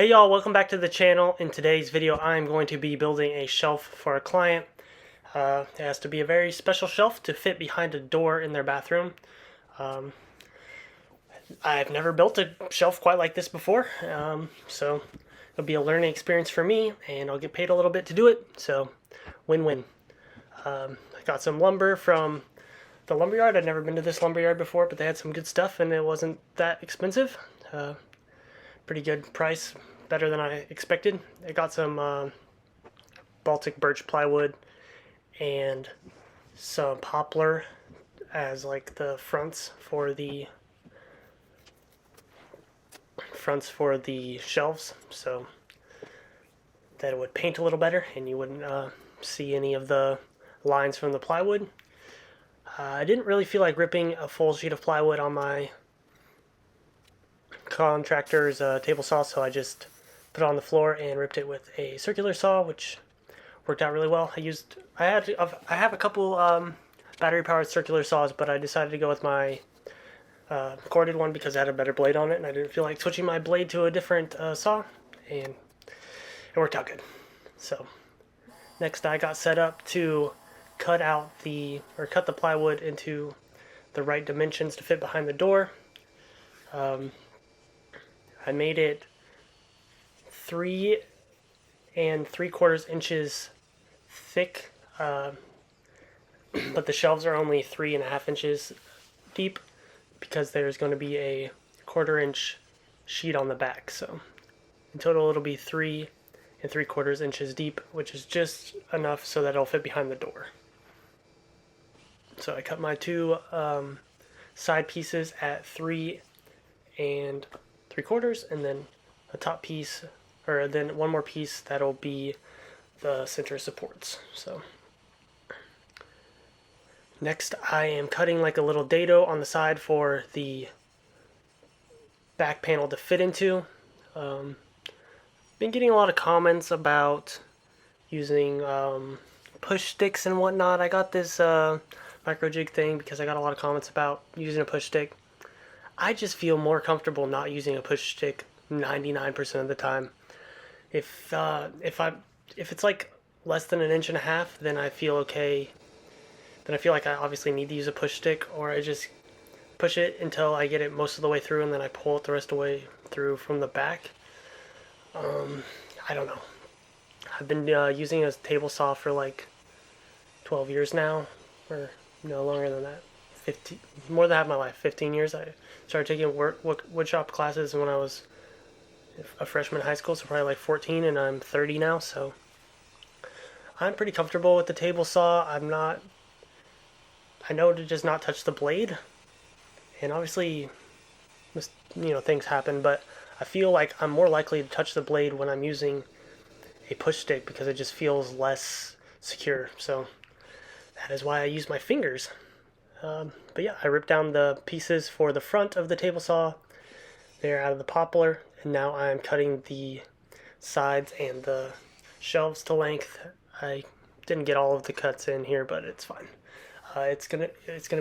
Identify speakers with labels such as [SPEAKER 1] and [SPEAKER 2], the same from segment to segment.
[SPEAKER 1] Hey y'all, welcome back to the channel. In today's video, I'm going to be building a shelf for a client. It has to be a very special shelf to fit behind a door in their bathroom. I've never built a shelf quite like this before, so it'll be a learning experience for me, and I'll get paid a little bit to do it, so win-win. I got some lumber from the lumberyard. I'd never been to this lumberyard before, but they had some good stuff, and it wasn't that expensive. Pretty good price, better than I expected. I got some Baltic birch plywood and some poplar as like the fronts for the shelves, so that it would paint a little better and you wouldn't see any of the lines from the plywood. I didn't really feel like ripping a full sheet of plywood on my contractor's table saw, so I just put it on the floor and ripped it with a circular saw, which worked out really well. I have a couple battery powered circular saws, but I decided to go with my corded one because it had a better blade on it, and I didn't feel like switching my blade to a different saw, and it worked out good. So next I got set up to cut the plywood into the right dimensions to fit behind the door. I made it 3 3/4 inches thick, but the shelves are only 3.5 inches deep because there's going to be a 1/4 inch sheet on the back. So in total it'll be 3 3/4 inches deep, which is just enough so that it'll fit behind the door. So I cut my two side pieces at 3 3/4, and then a top piece, or then one more piece that'll be the center supports. So next I am cutting like a little dado on the side for the back panel to fit into. Been getting a lot of comments about using push sticks and whatnot. I got this micro jig thing because I got a lot of comments about using a push stick. I just feel more comfortable not using a push stick 99% of the time. If it's like less than 1.5 inches, then I feel okay. Then I feel like I obviously need to use a push stick, or I just push it until I get it most of the way through, and then I pull it the rest of the way through from the back. I don't know. I've been using a table saw for like 12 years now, or no, longer than that. 15, more than half my life, 15 years. I started taking woodshop classes when I was a freshman in high school, so probably like 14, and I'm 30 now, so I'm pretty comfortable with the table saw. I know to just not touch the blade, and obviously, things happen, but I feel like I'm more likely to touch the blade when I'm using a push stick because it just feels less secure, so that is why I use my fingers. But yeah, I ripped down the pieces for the front of the table saw. They're out of the poplar, and now I'm cutting the sides and the shelves to length. I didn't get all of the cuts in here, but it's fine. It's gonna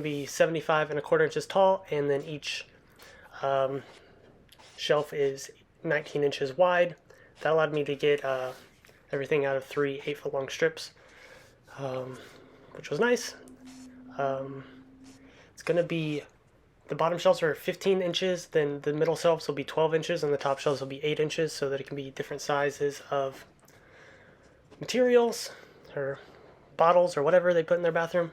[SPEAKER 1] be 75 1/4 inches tall, and then each shelf is 19 inches wide. That allowed me to get everything out of 3 8-foot long strips, which was nice. It's going to be, the bottom shelves are 15 inches, then the middle shelves will be 12 inches, and the top shelves will be 8 inches, so that it can be different sizes of materials, or bottles, or whatever they put in their bathroom.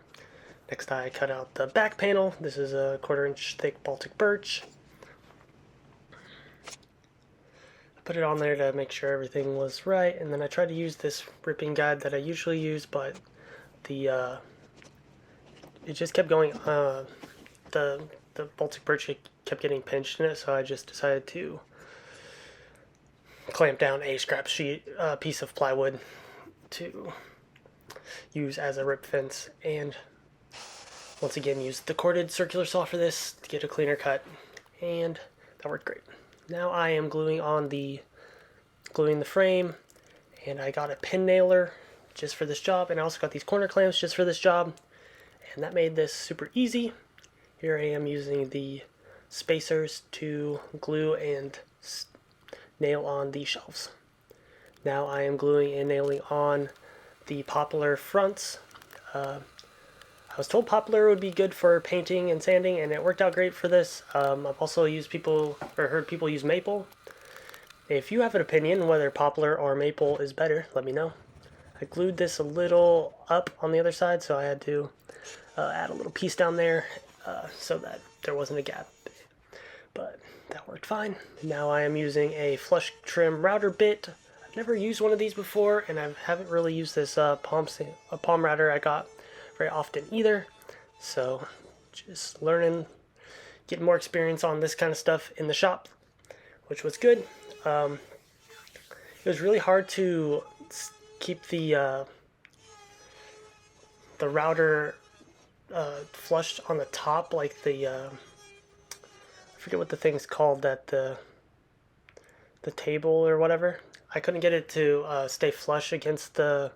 [SPEAKER 1] Next I cut out the back panel. This is a 1/4 inch thick Baltic birch. I put it on there to make sure everything was right, and then I tried to use this ripping guide that I usually use, but it just kept going. The Baltic birch kept getting pinched in it, so I just decided to clamp down a scrap piece of plywood to use as a rip fence, and once again used the corded circular saw for this to get a cleaner cut, and that worked great. Now I am gluing the frame, and I got a pin nailer just for this job, and I also got these corner clamps just for this job, and that made this super easy. Here I am using the spacers to glue and nail on the shelves. Now I am gluing and nailing on the poplar fronts. I was told poplar would be good for painting and sanding, and it worked out great for this. I've also heard people use maple. If you have an opinion whether poplar or maple is better, let me know. I glued this a little up on the other side, so I had to add a little piece down there so that there wasn't a gap. But that worked fine. Now I am using a flush trim router bit. I've never used one of these before, and I haven't really used this palm router I got very often either. So just learning, getting more experience on this kind of stuff in the shop, which was good. It was really hard to keep the router flushed on the top, like the I forget what the thing's called, that the table or whatever. I couldn't get it to stay flush against the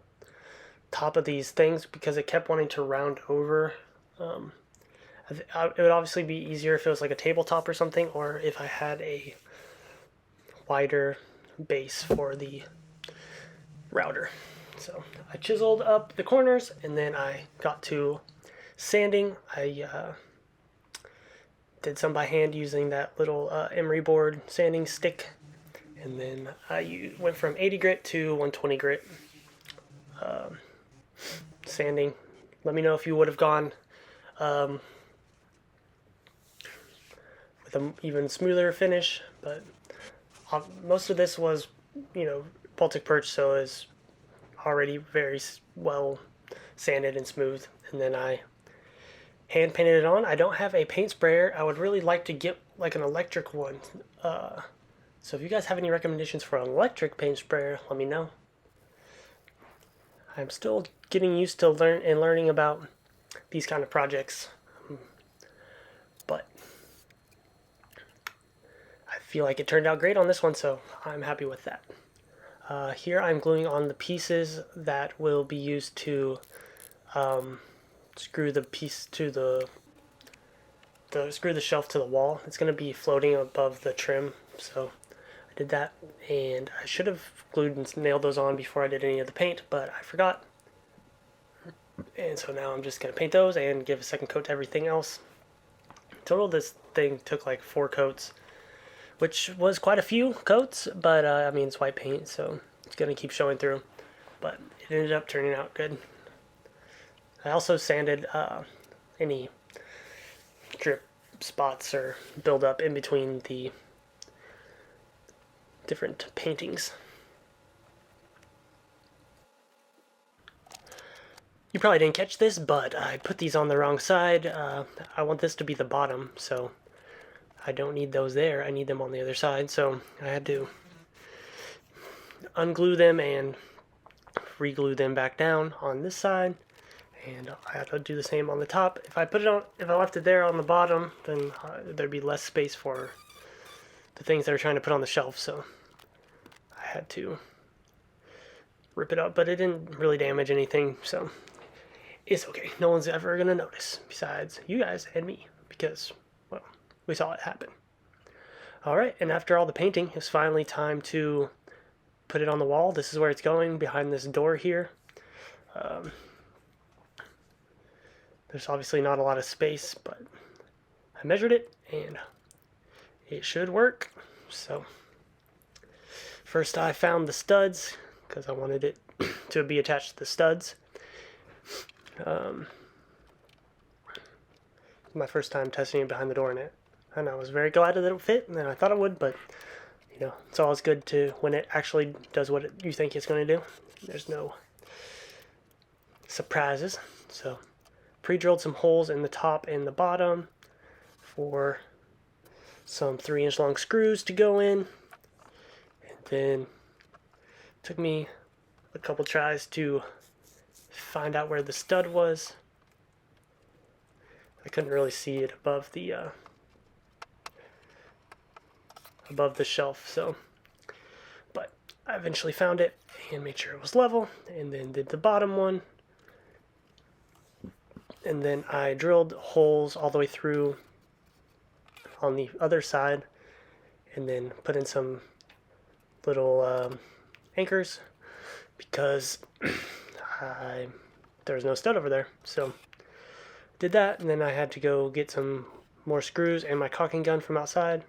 [SPEAKER 1] top of these things because it kept wanting to round over. It would obviously be easier if it was like a tabletop or something, or if I had a wider base for the router. So I chiseled up the corners, and then I got to sanding. I did some by hand using that little emery board sanding stick, and then I went from 80 grit to 120 grit sanding. Let me know if you would have gone with an even smoother finish, but most of this was, Baltic Perch, so it's already very well sanded and smooth. And then I hand painted it on. I don't have a paint sprayer. I would really like to get like an electric one. So if you guys have any recommendations for an electric paint sprayer, let me know. I'm still getting used to learning about these kind of projects, but I feel like it turned out great on this one, so I'm happy with that. Here I'm gluing on the pieces that will be used to screw the piece to screw the shelf to the wall. It's going to be floating above the trim, so I did that, and I should have glued and nailed those on before I did any of the paint, but I forgot. And so now I'm just going to paint those and give a second coat to everything else. Total, this thing took like 4 coats, which was quite a few coats, but I mean, it's white paint, so it's going to keep showing through. But it ended up turning out good. I also sanded any drip spots or buildup in between the different paintings. You probably didn't catch this, but I put these on the wrong side. I want this to be the bottom, so I don't need those there. I need them on the other side, so I had to unglue them and re-glue them back down on this side, and I have to do the same on the top. If I left it there on the bottom, then there'd be less space for the things that are trying to put on the shelf, so I had to rip it up, but it didn't really damage anything, so it's okay. No one's ever gonna notice besides you guys and me, because, well, we saw it happen. Alright, and after all the painting, it's finally time to put it on the wall. This is where it's going, behind this door here. There's obviously not a lot of space, but I measured it, and it should work. So, first I found the studs, because I wanted it to be attached to the studs. My first time testing it behind the door in it, and I was very glad that it would fit, and I thought it would, but it's always good to when it actually does what you think it's going to do. There's no surprises. So pre-drilled some holes in the top and the bottom for some 3-inch long screws to go in, and then took me a couple tries to find out where the stud was. I couldn't really see it above the shelf, so but I eventually found it and made sure it was level, and then did the bottom one, and then I drilled holes all the way through on the other side, and then put in some little anchors because there was no stud over there. So did that, and then I had to go get some more screws and my caulking gun from outside.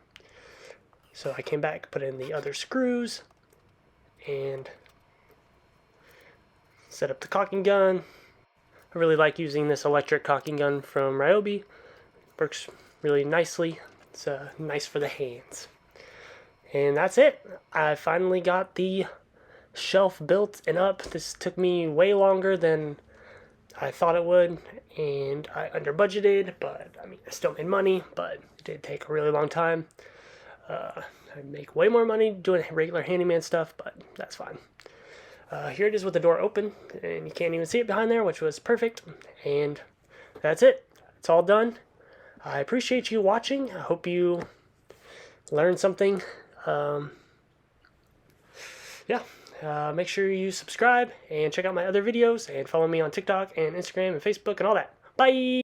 [SPEAKER 1] So I came back, put in the other screws, and set up the caulking gun. I really like using this electric caulking gun from Ryobi. Works really nicely. It's nice for the hands. And that's it. I finally got the shelf built and up. This took me way longer than I thought it would, and I under budgeted, but I mean, I still made money, but it did take a really long time. I make way more money doing regular handyman stuff, but that's fine. Here it is with the door open, and you can't even see it behind there, which was perfect. And that's it. It's all done. I appreciate you watching. I hope you learned something. Make sure you subscribe and check out my other videos and follow me on TikTok and Instagram and Facebook and all that. Bye!